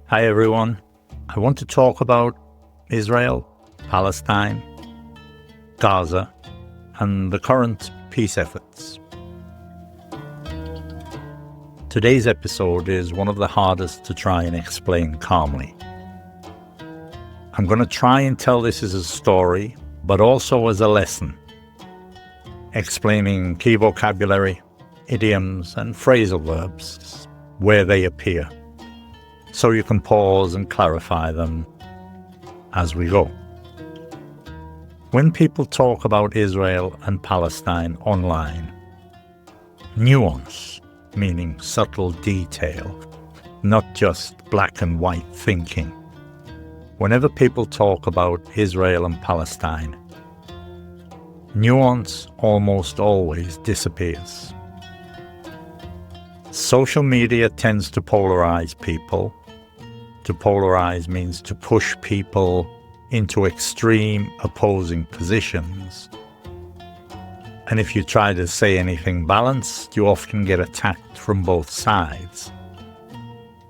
Hi everyone, I want to talk about Israel, Palestine, Gaza, and the current peace efforts. Today's episode is one of the hardest to try and explain calmly. I'm going to try and tell this as a story, but also as a lesson, explaining key vocabulary, idioms, and phrasal verbs where they appear, so you can pause and clarify them as we go. When people talk about Israel and Palestine online, nuance, meaning subtle detail, not just black and white thinking. Whenever people talk about Israel and Palestine, nuance almost always disappears. Social media tends to polarize people. To polarize means to push people into extreme opposing positions. And if you try to say anything balanced, you often get attacked from both sides.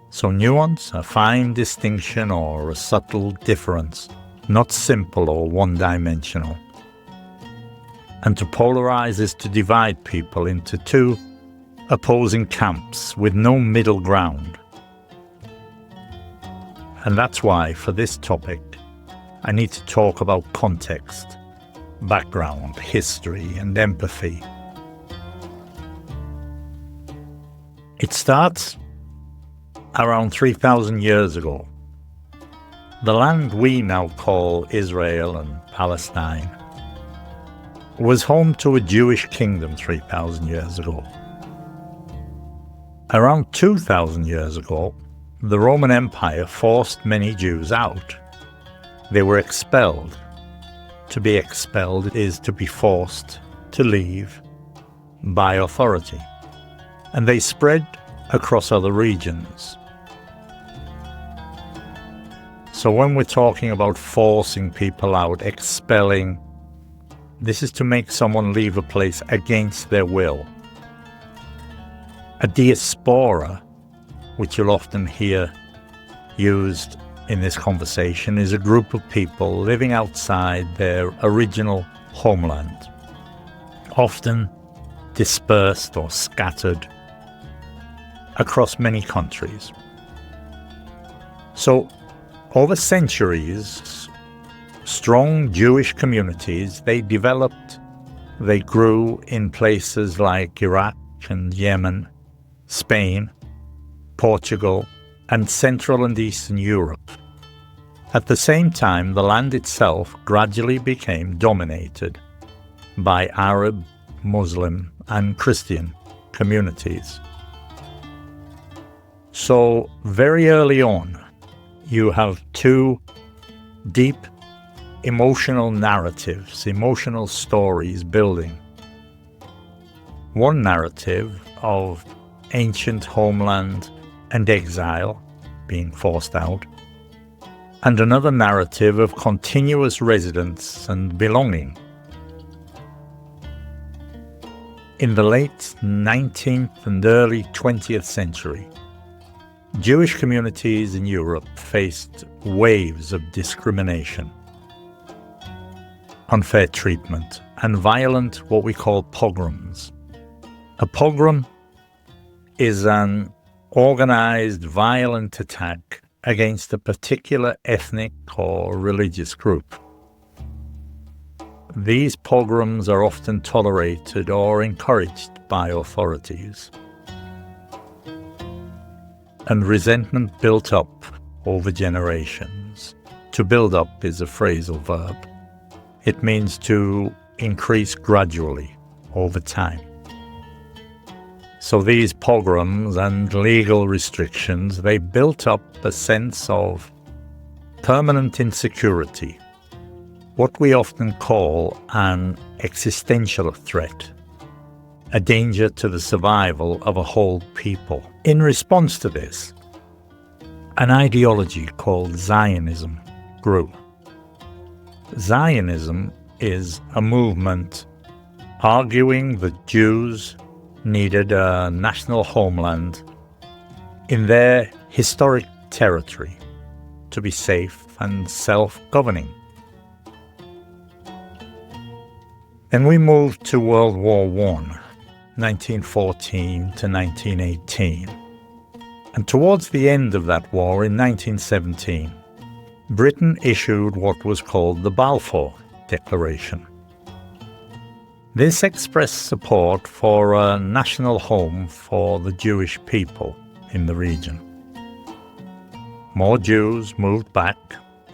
So nuance, a fine distinction or a subtle difference, not simple or one-dimensional. And to polarize is to divide people into two opposing camps with no middle ground. And that's why, for this topic, I need to talk about context, background, history, and empathy. It starts around 3,000 years ago. The land we now call Israel and Palestine was home to a Jewish kingdom 3,000 years ago. Around 2,000 years ago, the Roman Empire forced many Jews out. They were expelled. To be expelled is to be forced to leave by authority. And they spread across other regions. So when we're talking about forcing people out, expelling, this is to make someone leave a place against their will. A diaspora, which you'll often hear used in this conversation, is a group of people living outside their original homeland, often dispersed or scattered across many countries. So, over centuries, strong Jewish communities, they developed, they grew in places like Iraq and Yemen, Spain, Portugal, and Central and Eastern Europe. At the same time, the land itself gradually became dominated by Arab, Muslim, and Christian communities. So, very early on, you have two deep emotional narratives, emotional stories building. One narrative of ancient homeland and exile, being forced out, and another narrative of continuous residence and belonging. In the late 19th and early 20th century, Jewish communities in Europe faced waves of discrimination, unfair treatment, and violent what we call pogroms. A pogrom is an organized, violent attack against a particular ethnic or religious group. These pogroms are often tolerated or encouraged by authorities. And resentment built up over generations. To build up is a phrasal verb. It means to increase gradually over time. So these pogroms and legal restrictions, they built up a sense of permanent insecurity, what we often call an existential threat, a danger to the survival of a whole people. In response to this, an ideology called Zionism grew. Zionism is a movement arguing that Jews needed a national homeland in their historic territory to be safe and self-governing. Then we moved to World War I, 1914 to 1918. And towards the end of that war, in 1917, Britain issued what was called the Balfour Declaration. This expressed support for a national home for the Jewish people in the region. More Jews moved back.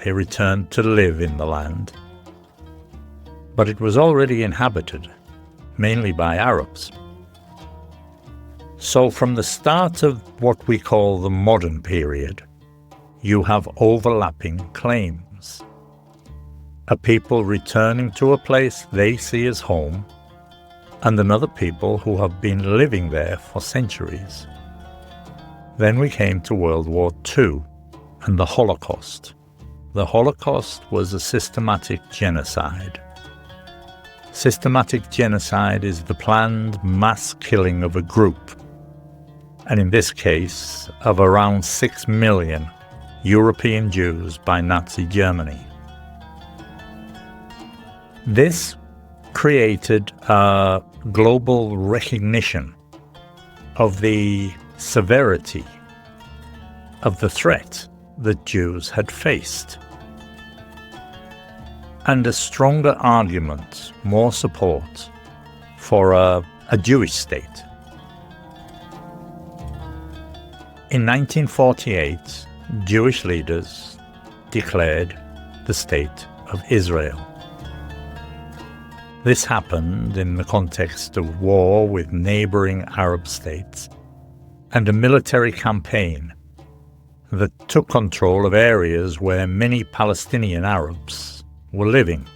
They returned to live in the land. But it was already inhabited, mainly by Arabs. So from the start of what we call the modern period, you have overlapping claims. A people returning to a place they see as home, and another people who have been living there for centuries. Then we came to World War II and the Holocaust. The Holocaust was a systematic genocide. Systematic genocide is the planned mass killing of a group, and in this case, of around 6 million European Jews by Nazi Germany. This created a global recognition of the severity of the threat that Jews had faced, and a stronger argument, more support for a Jewish state. In 1948, Jewish leaders declared the State of Israel. This happened in the context of war with neighboring Arab states and a military campaign that took control of areas where many Palestinian Arabs were living.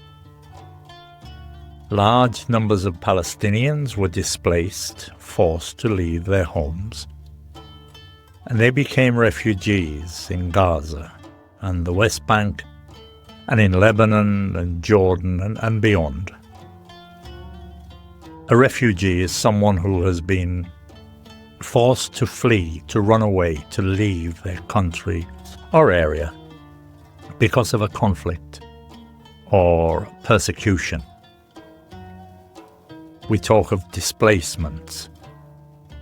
Large numbers of Palestinians were displaced, forced to leave their homes, and they became refugees in Gaza and the West Bank and in Lebanon and Jordan and beyond. A refugee is someone who has been forced to flee, to run away, to leave their country or area because of a conflict or persecution. We talk of displacement.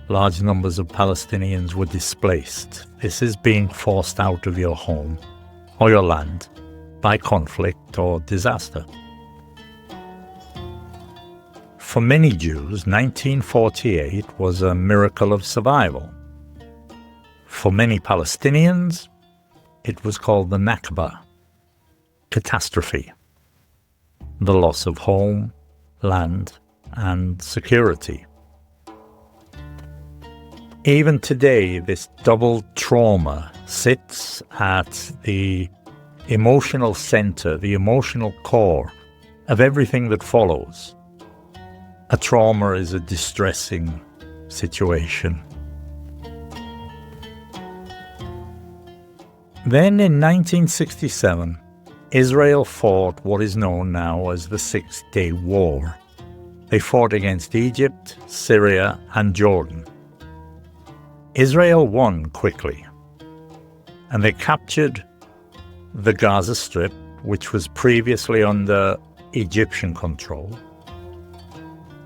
Large numbers of Palestinians were displaced. This is being forced out of your home or your land by conflict or disaster. For many Jews, 1948 was a miracle of survival. For many Palestinians, it was called the Nakba, catastrophe, the loss of home, land, and security. Even today, this double trauma sits at the emotional center, the emotional core of everything that follows. A trauma is a distressing situation. Then in 1967, Israel fought what is known now as the Six-Day War. They fought against Egypt, Syria, and Jordan. Israel won quickly, and they captured the Gaza Strip, which was previously under Egyptian control.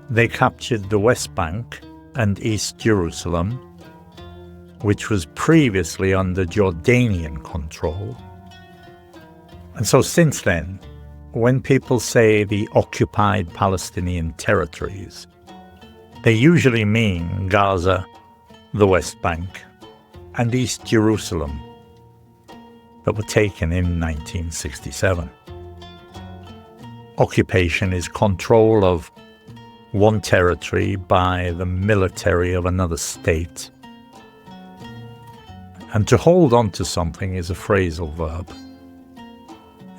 They captured the West Bank and East Jerusalem, which was previously under Jordanian control. And so since then, when people say the occupied Palestinian territories, they usually mean Gaza, the West Bank, and East Jerusalem that were taken in 1967. Occupation is control of one territory by the military of another state. And to hold on to something is a phrasal verb.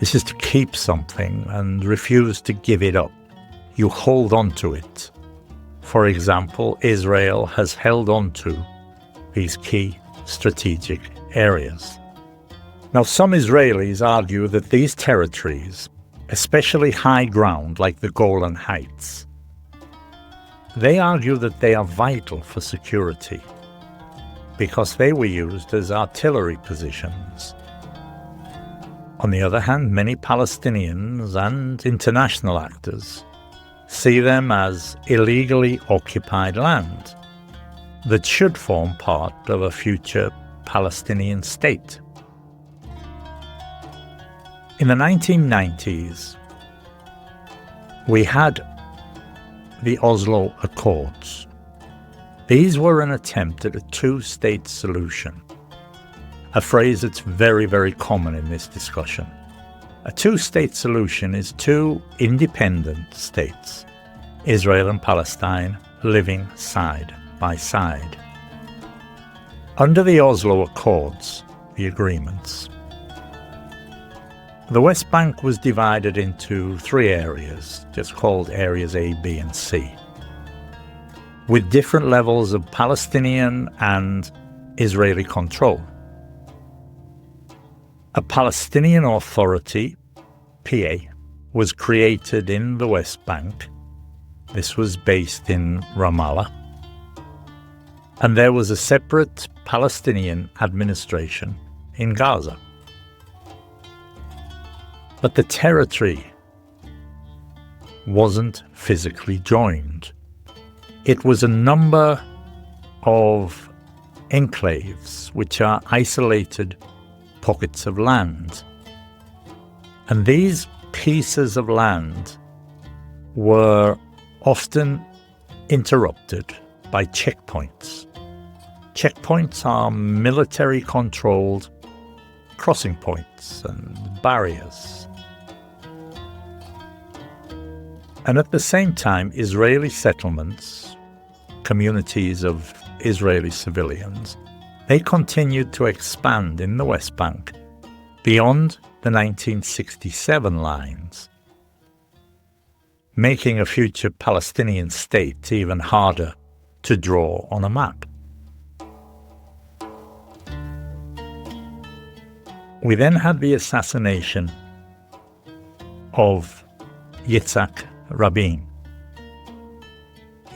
This is to keep something and refuse to give it up. You hold on to it. For example, Israel has held on to these key strategic areas. Now, some Israelis argue that these territories, especially high ground like the Golan Heights, they argue that they are vital for security. because they were used as artillery positions. On the other hand, many Palestinians and international actors see them as illegally occupied land that should form part of a future Palestinian state. In the 1990s, we had the Oslo Accords. These were an attempt at a two-state solution, a phrase that's very, very common in this discussion. A two-state solution is two independent states, Israel and Palestine, living side by side. Under the Oslo Accords, the agreements, the West Bank was divided into three areas, just called areas A, B, and C, with different levels of Palestinian and Israeli control. A Palestinian Authority, PA, was created in the West Bank. This was based in Ramallah. And there was a separate Palestinian administration in Gaza. But the territory wasn't physically joined. It was a number of enclaves, which are isolated pockets of land. And these pieces of land were often interrupted by checkpoints. Checkpoints are military-controlled crossing points and barriers. And at the same time, Israeli settlements, communities of Israeli civilians, they continued to expand in the West Bank beyond the 1967 lines, making a future Palestinian state even harder to draw on a map. We then had the assassination of Yitzhak Rabin.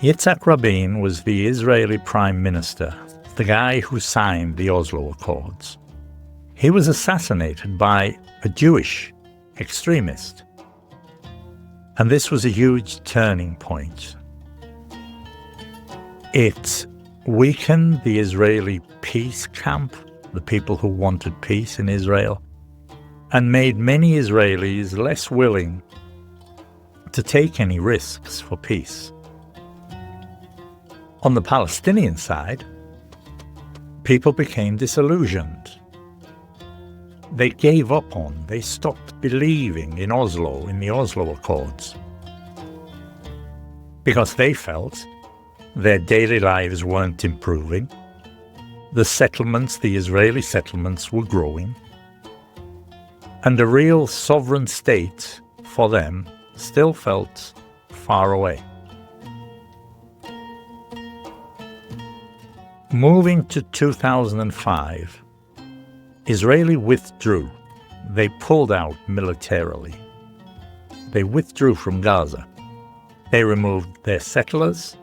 Yitzhak Rabin was the Israeli Prime Minister, the guy who signed the Oslo Accords. He was assassinated by a Jewish extremist. And this was a huge turning point. It weakened the Israeli peace camp, the people who wanted peace in Israel, and made many Israelis less willing to take any risks for peace. On the Palestinian side, people became disillusioned. They gave up on, they stopped believing in Oslo, in the Oslo Accords, because they felt their daily lives weren't improving. The settlements, the Israeli settlements, were growing, and a real sovereign state for them still felt far away. Moving to 2005, Israeli withdrew. They pulled out militarily. They withdrew from Gaza. They removed their settlers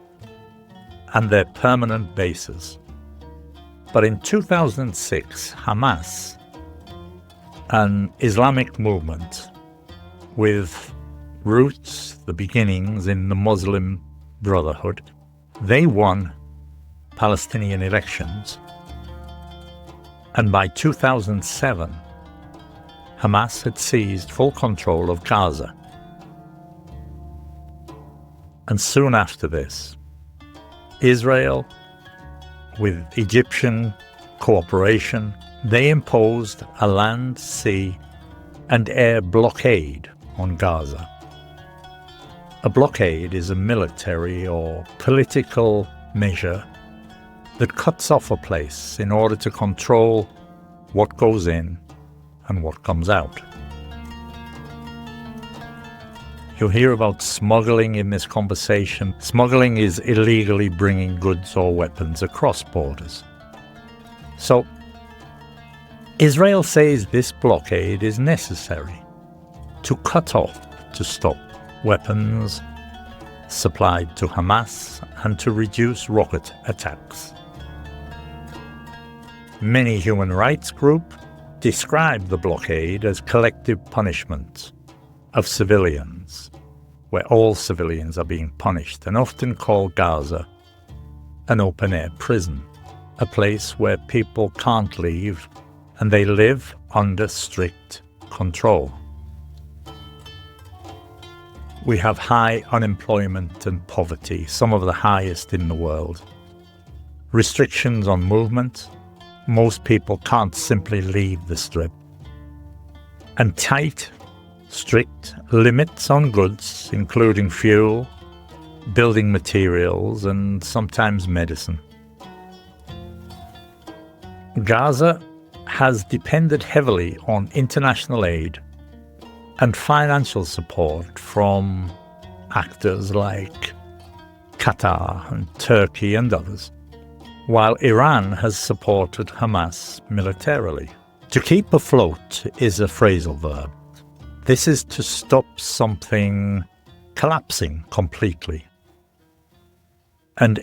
and their permanent bases. But in 2006, Hamas, an Islamic movement with roots, the beginnings in the Muslim Brotherhood, they won Palestinian elections. And by 2007, Hamas had seized full control of Gaza. And soon after this, Israel, with Egyptian cooperation, they imposed a land, sea, and air blockade on Gaza. A blockade is a military or political measure that cuts off a place in order to control what goes in and what comes out. You'll hear about smuggling in this conversation. Smuggling is illegally bringing goods or weapons across borders. So, Israel says this blockade is necessary to cut off, to stop weapons supplied to Hamas and to reduce rocket attacks. Many human rights groups describe the blockade as collective punishment of civilians, where all civilians are being punished, and often call Gaza an open-air prison, a place where people can't leave and they live under strict control. We have high unemployment and poverty, some of the highest in the world. Restrictions on movement, most people can't simply leave the Strip. And tight, strict limits on goods, including fuel, building materials, and sometimes medicine. Gaza has depended heavily on international aid and financial support from actors like Qatar and Turkey and others, while Iran has supported Hamas militarily. To keep afloat is a phrasal verb. This is to stop something collapsing completely. And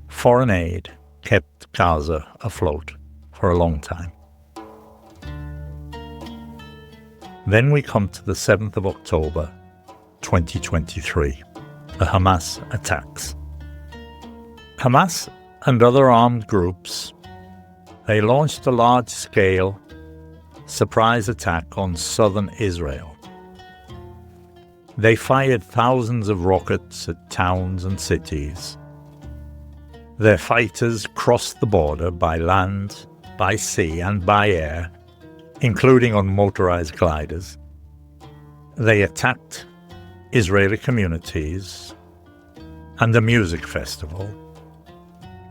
foreign aid, kept Gaza afloat for a long time. Then we come to the 7th of October, 2023, the Hamas attacks. Hamas and other armed groups, they launched a large-scale surprise attack on southern Israel. They fired thousands of rockets at towns and cities. Their fighters crossed the border by land, by sea, and by air, including on motorized gliders. They attacked Israeli communities and a music festival,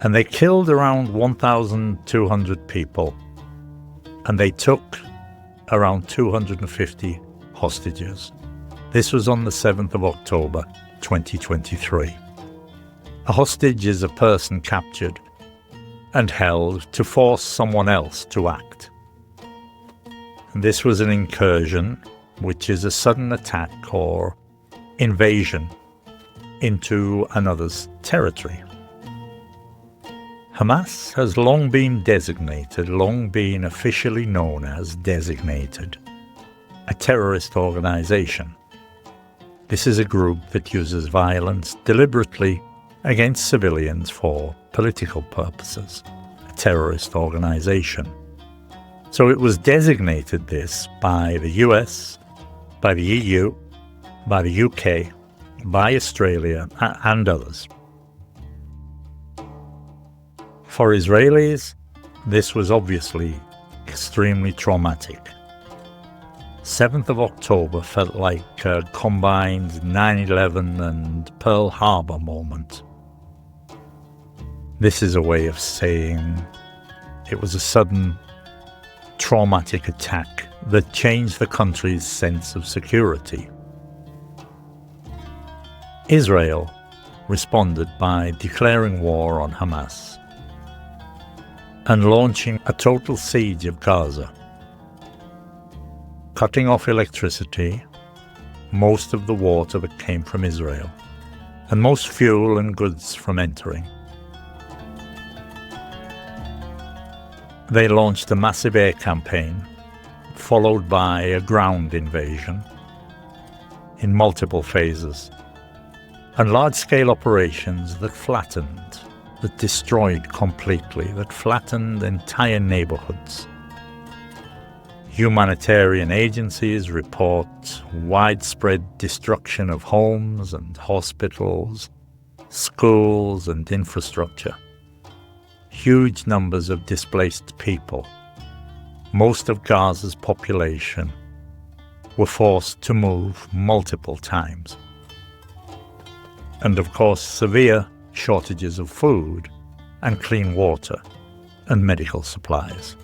and they killed around 1,200 people, and they took around 250 hostages. This was on the 7th of October, 2023. A hostage is a person captured and held to force someone else to act. And this was an incursion, which is a sudden attack or invasion into another's territory. Hamas has long been officially known as designated, a terrorist organization. This is a group that uses violence deliberately against civilians for political purposes, a terrorist organization. So it was designated this by the US, by the EU, by the UK, by Australia, and others. For Israelis, this was obviously extremely traumatic. 7th of October felt like a combined 9/11 and Pearl Harbor moment. This is a way of saying it was a sudden traumatic attack that changed the country's sense of security. Israel responded by declaring war on Hamas and launching a total siege of Gaza, cutting off electricity, most of the water that came from Israel, and most fuel and goods from entering. They launched a massive air campaign, followed by a ground invasion in multiple phases, and large-scale operations that flattened, that destroyed completely, that flattened entire neighborhoods. Humanitarian agencies report widespread destruction of homes and hospitals, schools and infrastructure. Huge numbers of displaced people, most of Gaza's population, were forced to move multiple times. And of course, severe shortages of food and clean water and medical supplies.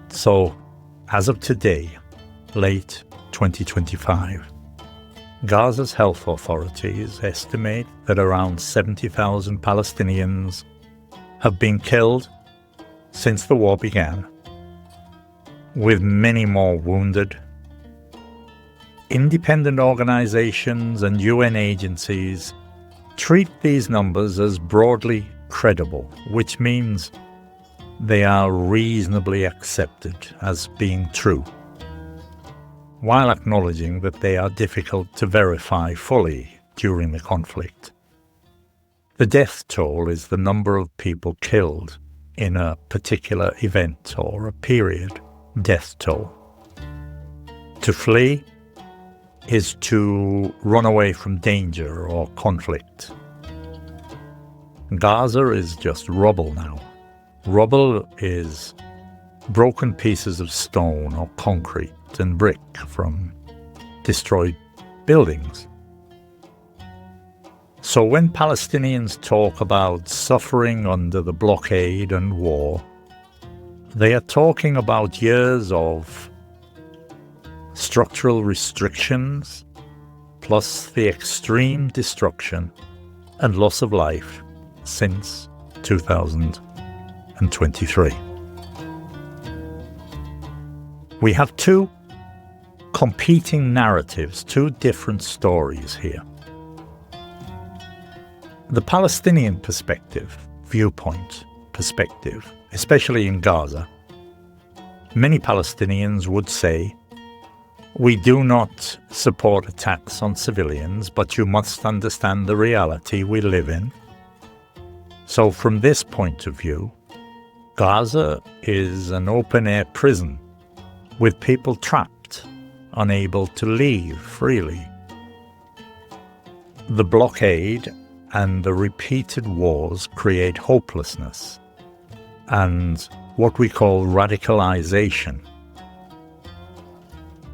So, as of today, late 2025, Gaza's health authorities estimate that around 70,000 Palestinians have been killed since the war began, with many more wounded. Independent organizations and UN agencies treat these numbers as broadly credible, which means they are reasonably accepted as being true, while acknowledging that they are difficult to verify fully during the conflict. The death toll is the number of people killed in a particular event or a period, death toll. To flee is to run away from danger or conflict. Gaza is just rubble now. Rubble is broken pieces of stone or concrete and brick from destroyed buildings. So when Palestinians talk about suffering under the blockade and war, they are talking about years of structural restrictions, plus the extreme destruction and loss of life since 2023. We have two competing narratives, two different stories here. The Palestinian viewpoint, especially in Gaza, many Palestinians would say, we do not support attacks on civilians, but you must understand the reality we live in. So from this point of view, Gaza is an open-air prison with people trapped, unable to leave freely. The blockade and the repeated wars create hopelessness and what we call radicalization.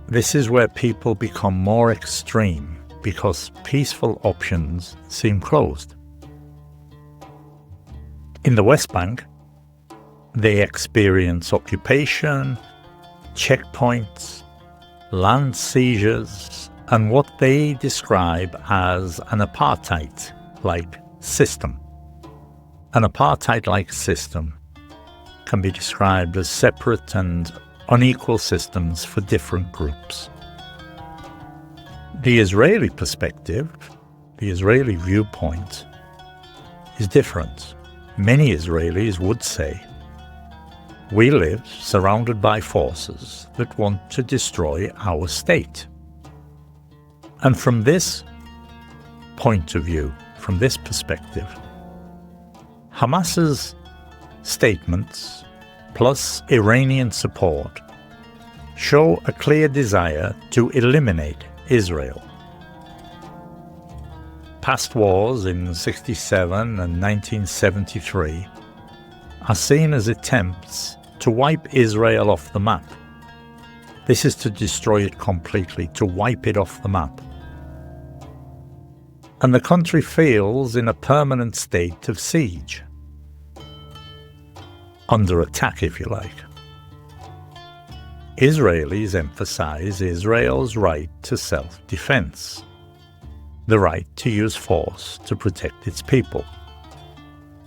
This is where people become more extreme because peaceful options seem closed. In the West Bank, they experience occupation, checkpoints, land seizures, and what they describe as an apartheid-like system. An apartheid-like system can be described as separate and unequal systems for different groups. The Israeli perspective, the Israeli viewpoint, is different. Many Israelis would say, we live surrounded by forces that want to destroy our state. And from this point of view, from this perspective, Hamas's statements plus Iranian support show a clear desire to eliminate Israel. Past wars in 1967 and 1973 are seen as attempts to wipe Israel off the map. This is to destroy it completely, to wipe it off the map. And the country feels in a permanent state of siege. Under attack, if you like. Israelis emphasize Israel's right to self-defense, the right to use force to protect its people.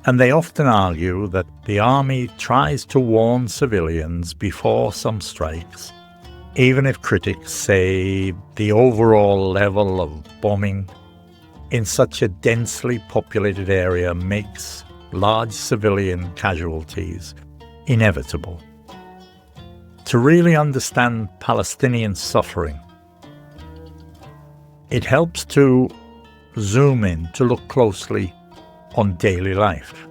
And they often argue that the army tries to warn civilians before some strikes, even if critics say the overall level of bombing in such a densely populated area makes large civilian casualties inevitable. To really understand Palestinian suffering, it helps to zoom in, to look closely on daily life.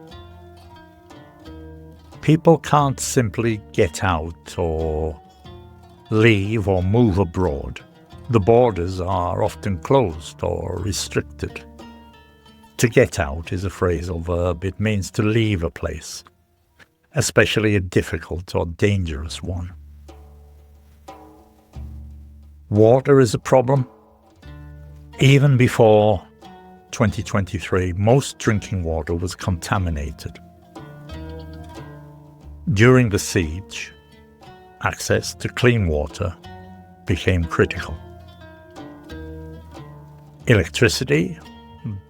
People can't simply get out or leave or move abroad. The borders are often closed or restricted. To get out is a phrasal verb. It means to leave a place, especially a difficult or dangerous one. Water is a problem. Even before 2023, most drinking water was contaminated. During the siege, access to clean water became critical. Electricity.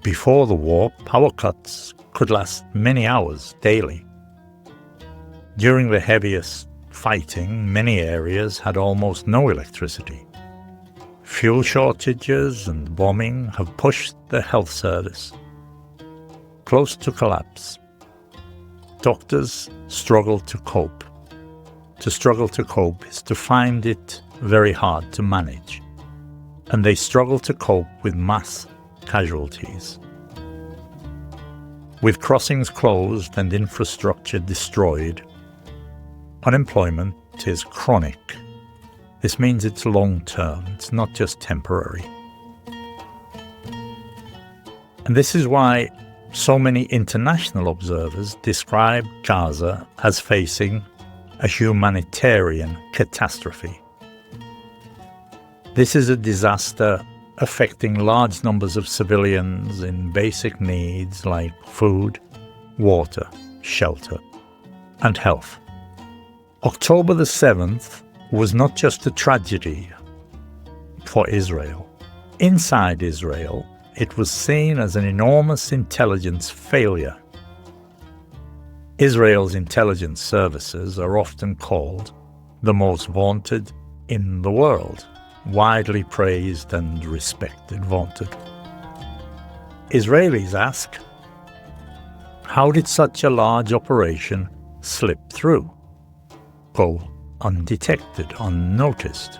Before the war, power cuts could last many hours daily. During the heaviest fighting, many areas had almost no electricity. Fuel shortages and bombing have pushed the health service close to collapse doctors struggle to cope. To struggle to cope is to find it very hard to manage, and they struggle to cope with mass casualties. With crossings closed and infrastructure destroyed, unemployment is chronic. This means it's long-term, it's not just temporary. And this is why so many international observers describe Gaza as facing a humanitarian catastrophe. This is a disaster affecting large numbers of civilians in basic needs like food, water, shelter, and health. October the 7th was not just a tragedy for Israel. Inside Israel, it was seen as an enormous intelligence failure. Israel's intelligence services are often called the most vaunted in the world, widely praised and respected, vaunted. Israelis ask, how did such a large operation slip through, go undetected, unnoticed?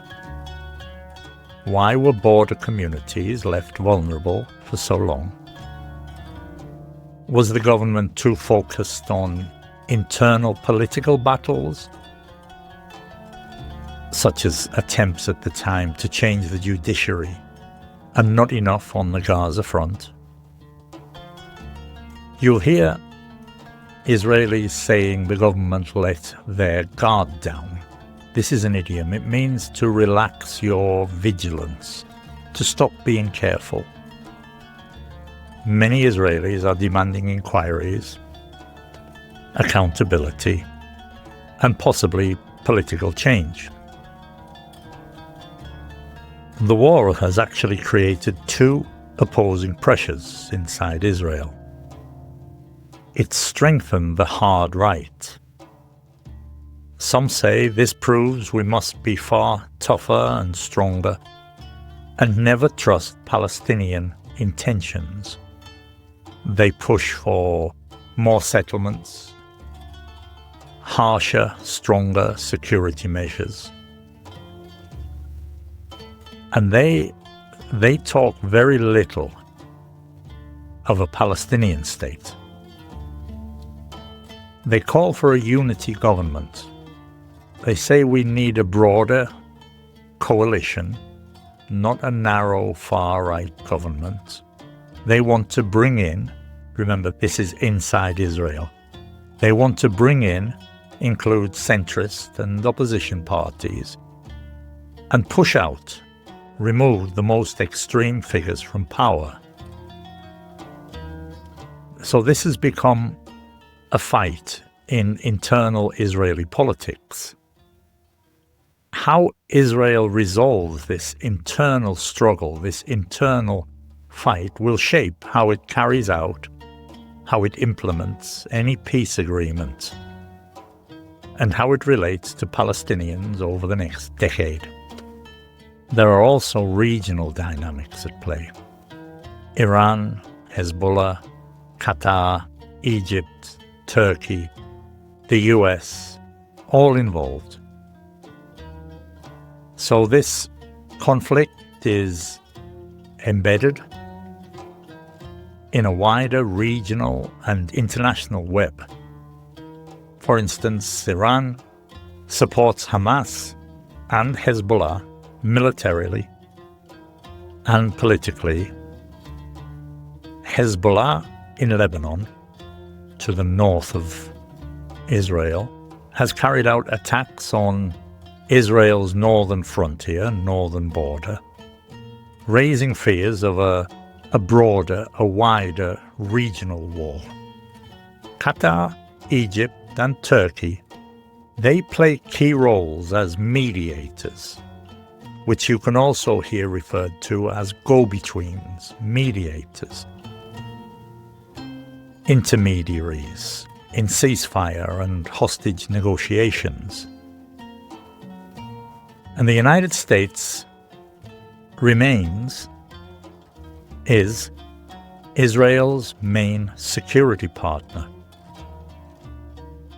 Why were border communities left vulnerable for so long? Was the government too focused on internal political battles, such as attempts at the time to change the judiciary, and not enough on the Gaza front? You'll hear Israelis saying the government let their guard down. This is an idiom. It means to relax your vigilance, to stop being careful. Many Israelis are demanding inquiries, accountability, and possibly political change. The war has actually created two opposing pressures inside Israel. It's strengthened the hard right. Some say this proves we must be far tougher and stronger and never trust Palestinian intentions. They push for more settlements, harsher, stronger security measures. And they talk very little of a Palestinian state. They call for a unity government. They say we need a broader coalition, not a narrow far-right government. They want to bring in, remember this is inside Israel, they want to bring in, include centrist and opposition parties, and push out, remove the most extreme figures from power. So this has become a fight in internal Israeli politics. How Israel resolves this internal struggle, this internal fight, will shape how it carries out, how it implements any peace agreement, and how it relates to Palestinians over the next decade. There are also regional dynamics at play. Iran, Hezbollah, Qatar, Egypt, Turkey, the US, all involved. So this conflict is embedded in a wider regional and international web. For instance, Iran supports Hamas and Hezbollah militarily and politically. Hezbollah in Lebanon, to the north of Israel, has carried out attacks on Israel's northern frontier, northern border, raising fears of a broader, a wider regional war. Qatar, Egypt, and Turkey, they play key roles as mediators, which you can also hear referred to as go-betweens, mediators, intermediaries in ceasefire and hostage negotiations. And the United States is Israel's main security partner.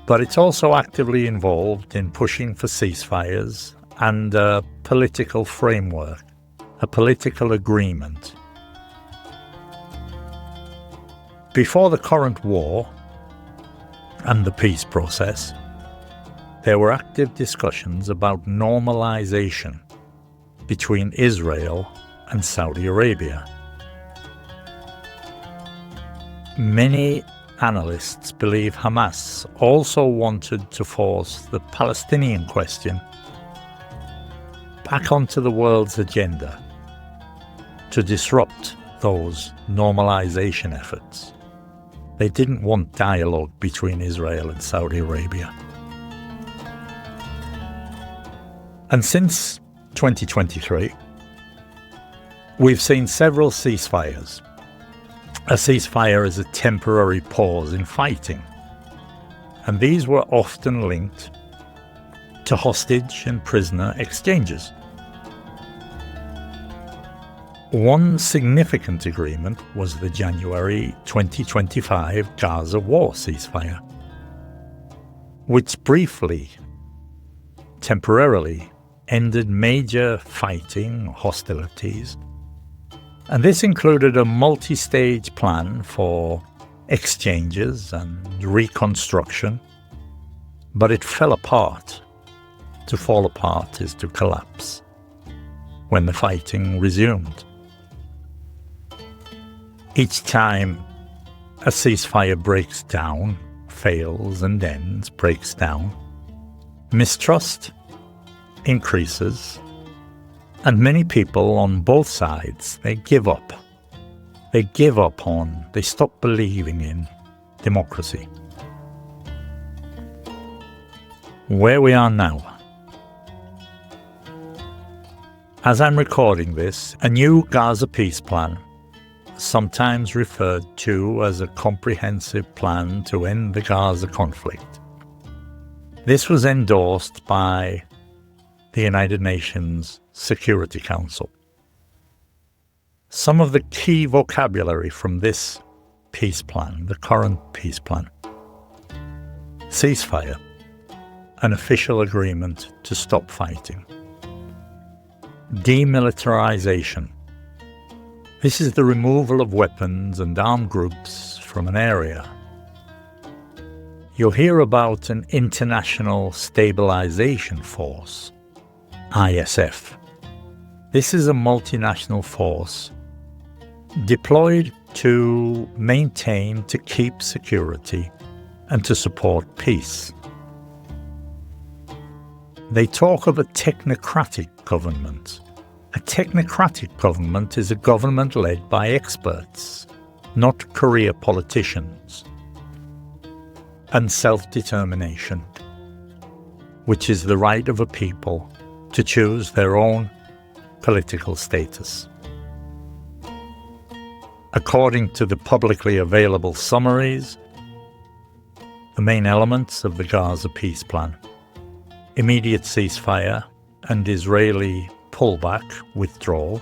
but it's also actively involved in pushing for ceasefires and a political framework, a political agreement. Before the current war and the peace process, there were active discussions about normalization between Israel and Saudi Arabia. Many analysts believe Hamas also wanted to force the Palestinian question back onto the world's agenda to disrupt those normalization efforts. They didn't want dialogue between Israel and Saudi Arabia. And since 2023, we've seen several ceasefires. A ceasefire is a temporary pause in fighting, and these were often linked to hostage and prisoner exchanges. One significant agreement was the January 2025 Gaza war ceasefire, which briefly, temporarily, ended major fighting, hostilities, and this included a multi-stage plan for exchanges and reconstruction, but it fell apart. To fall apart is to collapse when the fighting resumed. Each time a ceasefire breaks down, fails and ends, breaks down, mistrust increases, and many people on both sides, they give up. They stop believing in democracy. Where we are now. As I'm recording this, a new Gaza peace plan, sometimes referred to as a comprehensive plan to end the Gaza conflict. This was endorsed by the United Nations Security Council. Some of the key vocabulary from this peace plan, the current peace plan: ceasefire, an official agreement to stop fighting; demilitarization, this is the removal of weapons and armed groups from an area. You'll hear about an International Stabilization Force, ISF. This is a multinational force deployed to maintain, to keep security, and to support peace. They talk of a technocratic government. A technocratic government is a government led by experts, not career politicians. And self-determination, which is the right of a people to choose their own political status. According to the publicly available summaries, the main elements of the Gaza peace plan: immediate ceasefire and Israeli pullback, withdrawal,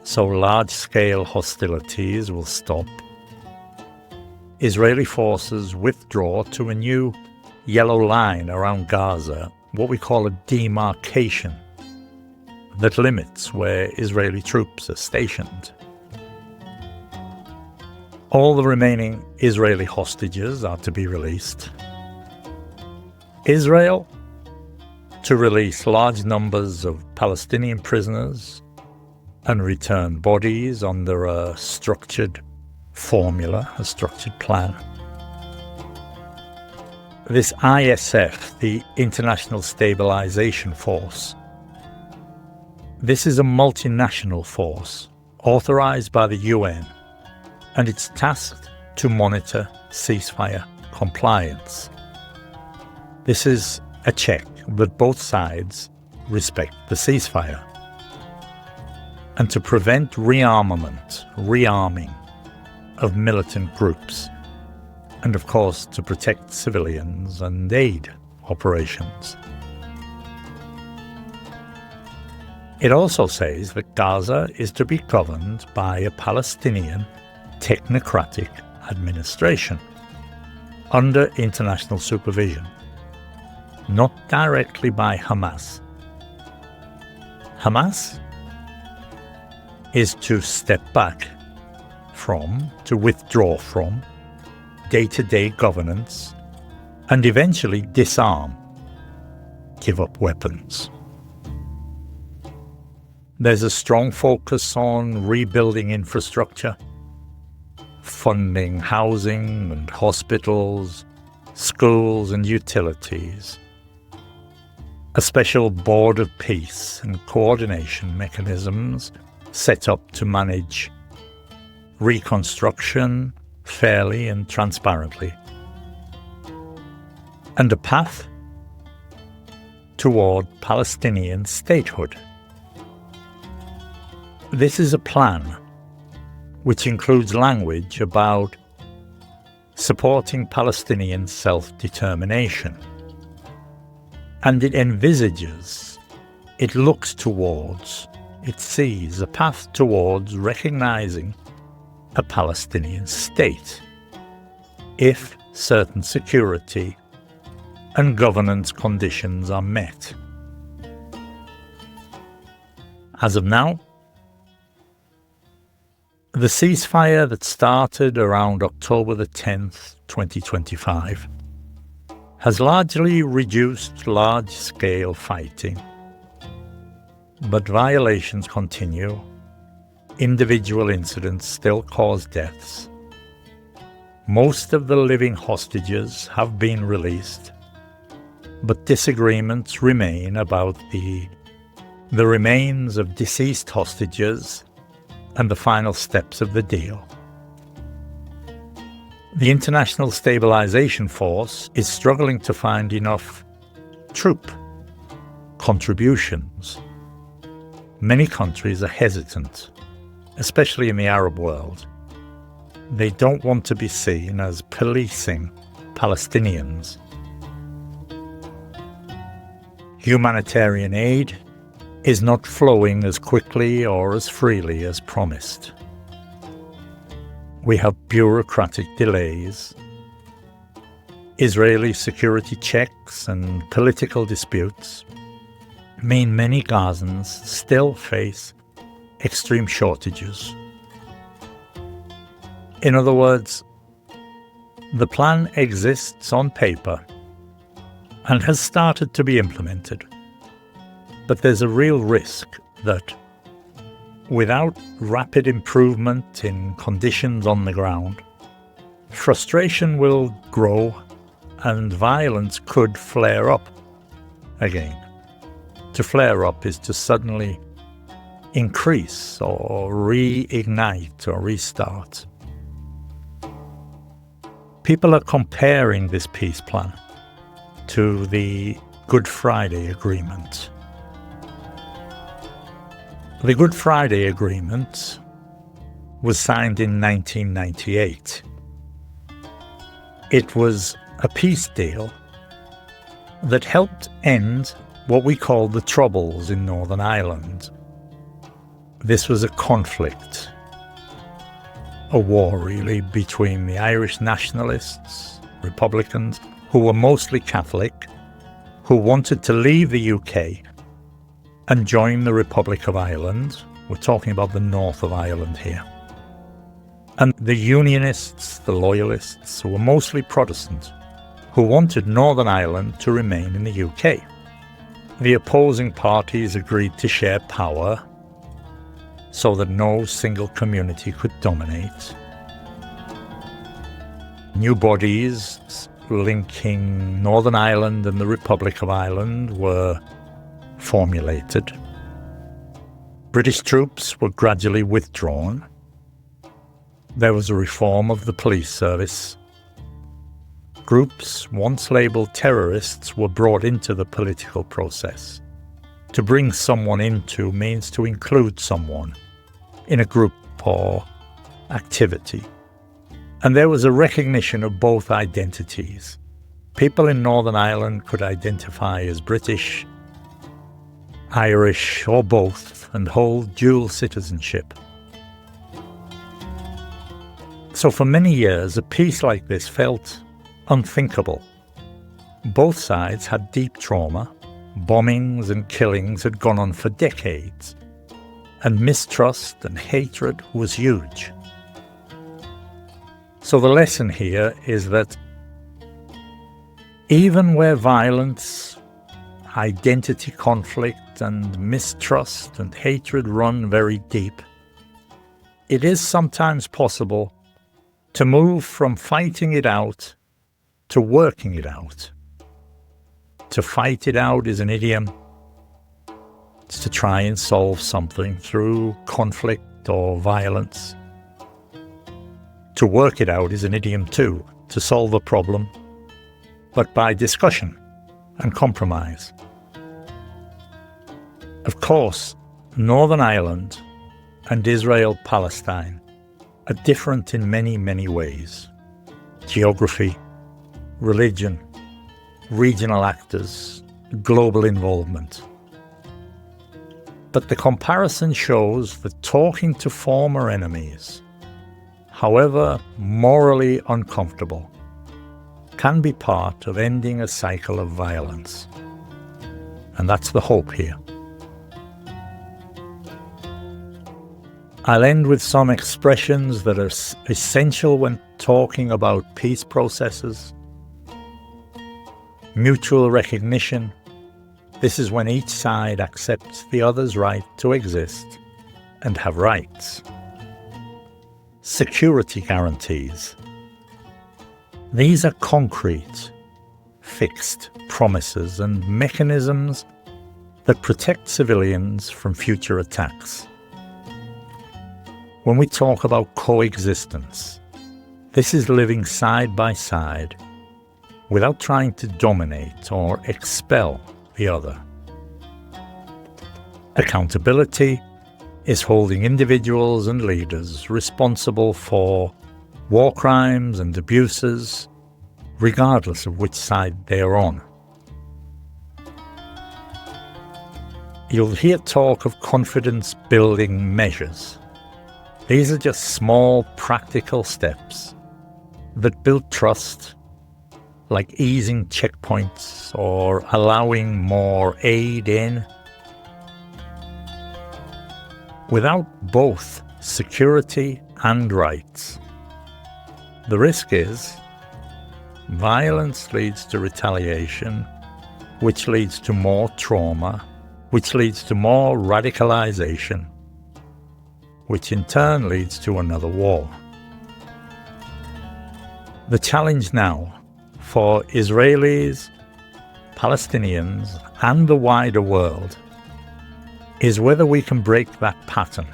so large-scale hostilities will stop. Israeli forces withdraw to a new yellow line around Gaza, what we call a demarcation, that limits where Israeli troops are stationed. All the remaining Israeli hostages are to be released. Israel to release large numbers of Palestinian prisoners and return bodies under a structured formula, a structured plan. This ISF, the International Stabilization Force, this is a multinational force authorized by the UN, and it's tasked to monitor ceasefire compliance. This is a check that both sides respect the ceasefire, and to prevent rearming of militant groups, and of course to protect civilians and aid operations. It also says that Gaza is to be governed by a Palestinian technocratic administration. under international supervision, not directly by Hamas. Hamas is to step back from, to withdraw from, day-to-day governance and eventually disarm, give up weapons. There's a strong focus on rebuilding infrastructure, funding housing and hospitals, schools and utilities, a special board of peace and coordination mechanisms set up to manage reconstruction fairly and transparently, and a path toward Palestinian statehood. This is a plan which includes language about supporting Palestinian self-determination, and it envisages, it looks towards, it sees a path towards recognizing a Palestinian state if certain security and governance conditions are met. As of now, the ceasefire that started around October the 10th, 2025, has largely reduced large-scale fighting, but violations continue. Individual incidents still cause deaths. Most of the living hostages have been released, but disagreements remain about the remains of deceased hostages and the final steps of the deal. The International Stabilization Force is struggling to find enough troop contributions. Many countries are hesitant, especially in the Arab world. They don't want to be seen as policing Palestinians. Humanitarian aid is not flowing as quickly or as freely as promised. We have bureaucratic delays. Israeli security checks and political disputes mean many Gazans still face extreme shortages. In other words, the plan exists on paper and has started to be implemented, but there's a real risk that without rapid improvement in conditions on the ground, frustration will grow and violence could flare up again. To flare up is to suddenly increase or reignite or restart. People are comparing this peace plan to the Good Friday Agreement. The Good Friday Agreement was signed in 1998. It was a peace deal that helped end what we call the Troubles in Northern Ireland. This was a conflict, a war really, between the Irish nationalists, Republicans, who were mostly Catholic, who wanted to leave the UK and join the Republic of Ireland. We're talking about the north of Ireland here. And the Unionists, the Loyalists, who were mostly Protestant, who wanted Northern Ireland to remain in the UK. The opposing parties agreed to share power so that no single community could dominate. New bodies linking Northern Ireland and the Republic of Ireland were formulated. British troops were gradually withdrawn. There was a reform of the police service. Groups once labelled terrorists were brought into the political process. To bring someone into means to include someone in a group or activity. And there was a recognition of both identities. People in Northern Ireland could identify as British, Irish, or both, and hold dual citizenship. So for many years, a peace like this felt unthinkable. Both sides had deep trauma. Bombings and killings had gone on for decades, and mistrust and hatred was huge. So the lesson here is that even where violence, identity conflict, and mistrust and hatred run very deep, it is sometimes possible to move from fighting it out to working it out. To fight it out is an idiom. It's to try and solve something through conflict or violence. To work it out is an idiom too, to solve a problem, but by discussion and compromise. Of course, Northern Ireland and Israel Palestine are different in many, many ways. Geography, religion, regional actors, global involvement. But the comparison shows that talking to former enemies, however morally uncomfortable, can be part of ending a cycle of violence. And that's the hope here. I'll end with some expressions that are essential when talking about peace processes. Mutual recognition. This is when each side accepts the other's right to exist and have rights. Security guarantees. These are concrete, fixed promises and mechanisms that protect civilians from future attacks. When we talk about coexistence, this is living side by side without trying to dominate or expel the other. Accountability is holding individuals and leaders responsible for war crimes and abuses, regardless of which side they are on. You'll hear talk of confidence-building measures. These are just small, practical steps that build trust, like easing checkpoints or allowing more aid in. Without both security and rights, the risk is violence leads to retaliation, which leads to more trauma, which leads to more radicalization, which in turn leads to another war. The challenge now for Israelis, Palestinians, and the wider world is whether we can break that pattern.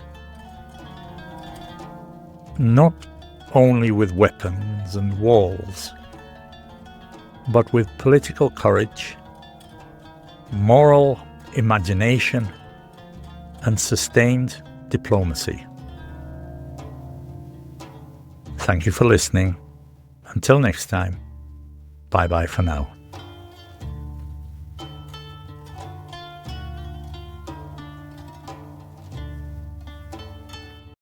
Not only with weapons and walls, but with political courage, moral imagination, and sustained diplomacy. Thank you for listening. Until next time, bye-bye for now.